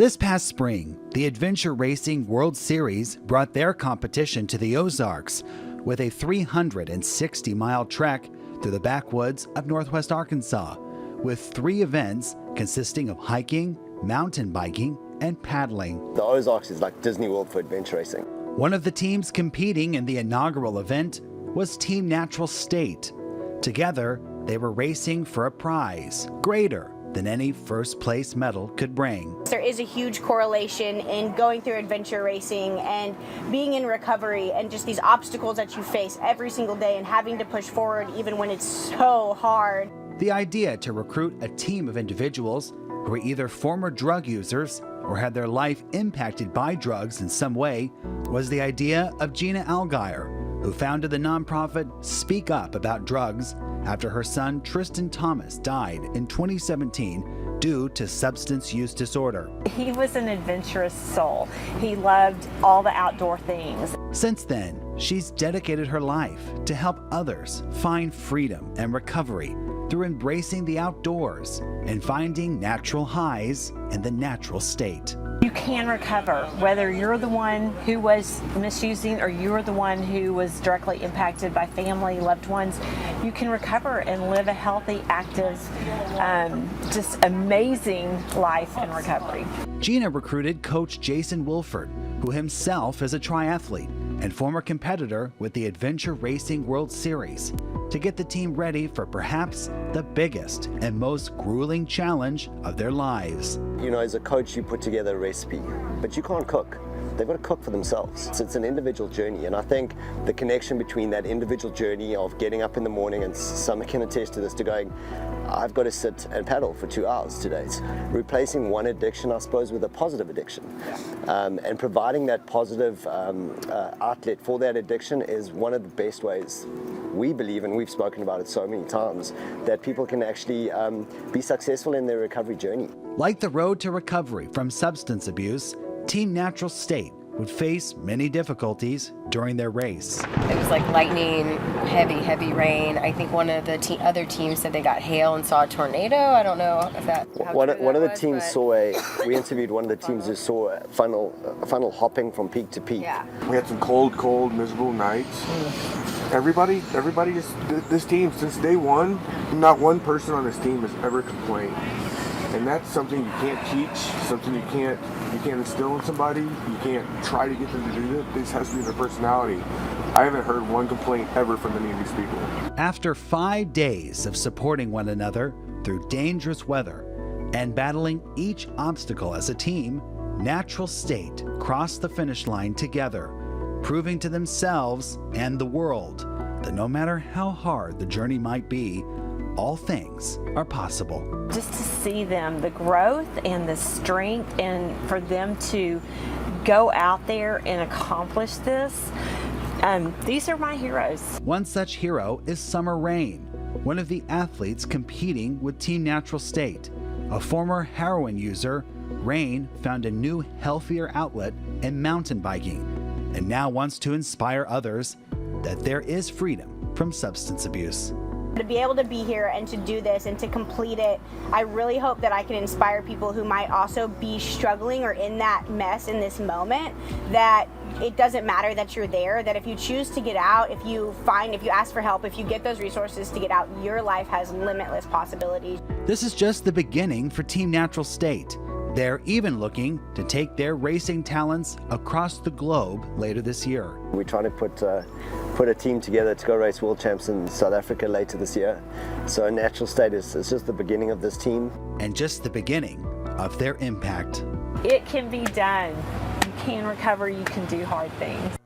This past spring, the Adventure Racing World Series brought their competition to the Ozarks with a 360-mile trek through the backwoods of northwest Arkansas, with 3 events consisting of hiking, mountain biking, and paddling. The Ozarks is like Disney World for adventure racing. One of the teams competing in the inaugural event was Team Natural State. Together, they were racing for a prize greater than any first-place medal could bring. There is a huge correlation in going through adventure racing and being in recovery and just these obstacles that you face every single day and having to push forward even when it's so hard. The idea to recruit a team of individuals who were either former drug users or had their life impacted by drugs in some way was the idea of Gina Algier, who founded the nonprofit Speak Up About Drugs after her son Tristan Thomas died in 2017 due to substance use disorder. He was an adventurous soul. He loved all the outdoor things. Since then, she's dedicated her life to help others find freedom and recovery through embracing the outdoors and finding natural highs in the natural state. You can recover, whether you're the one who was misusing or you're the one who was directly impacted by family, loved ones. You can recover and live a healthy, active, just amazing life in recovery. Gina recruited coach Jason Wilford, who himself is a triathlete and former competitor with the Adventure Racing World Series, to get the team ready for perhaps the biggest and most grueling challenge of their lives. You know, as a coach, you put together a recipe, but you can't cook. They've got to cook for themselves. So it's an individual journey, and I think the connection between that individual journey of getting up in the morning, and some can attest to this, to going, I've got to sit and paddle for 2 hours today. It's replacing one addiction, I suppose, with a positive addiction. And providing that positive outlet for that addiction is one of the best ways we believe, and we've spoken about it so many times, that people can actually be successful in their recovery journey. Like the road to recovery from substance abuse, Team Natural State would face many difficulties during their race. It was like lightning, heavy rain. I think one of the other teams said they got hail and saw a tornado. I don't know if that. One of the teams saw we interviewed one of the teams who saw a funnel hopping from peak to peak. Yeah. We had some cold, miserable nights. Everybody, this team, since day one, not one person on this team has ever complained. And that's something you can't teach, something you can't instill in somebody. You can't try to get them to do it. This has to be their personality. I haven't heard one complaint ever from any of these people. After 5 days of supporting one another through dangerous weather and battling each obstacle as a team, Natural State crossed the finish line together, proving to themselves and the world that no matter how hard the journey might be, all things are possible. Just to see them, the growth and the strength, and for them to go out there and accomplish this, these are my heroes. One such hero is Summer Rain, one of the athletes competing with Team Natural State. A former heroin user, Rain found a new, healthier outlet in mountain biking, and now wants to inspire others that there is freedom from substance abuse. To be able to be here and to do this and to complete it, I really hope that I can inspire people who might also be struggling or in that mess in this moment, that it doesn't matter that you're there, that if you choose to get out, if you ask for help, if you get those resources to get out, your life has limitless possibilities. This is just the beginning for Team Natural State. They're even looking to take their racing talents across the globe later this year. We're trying to put a team together to go race world champs in South Africa later this year. So Natural State is just the beginning of this team. And just the beginning of their impact. It can be done. You can recover, you can do hard things.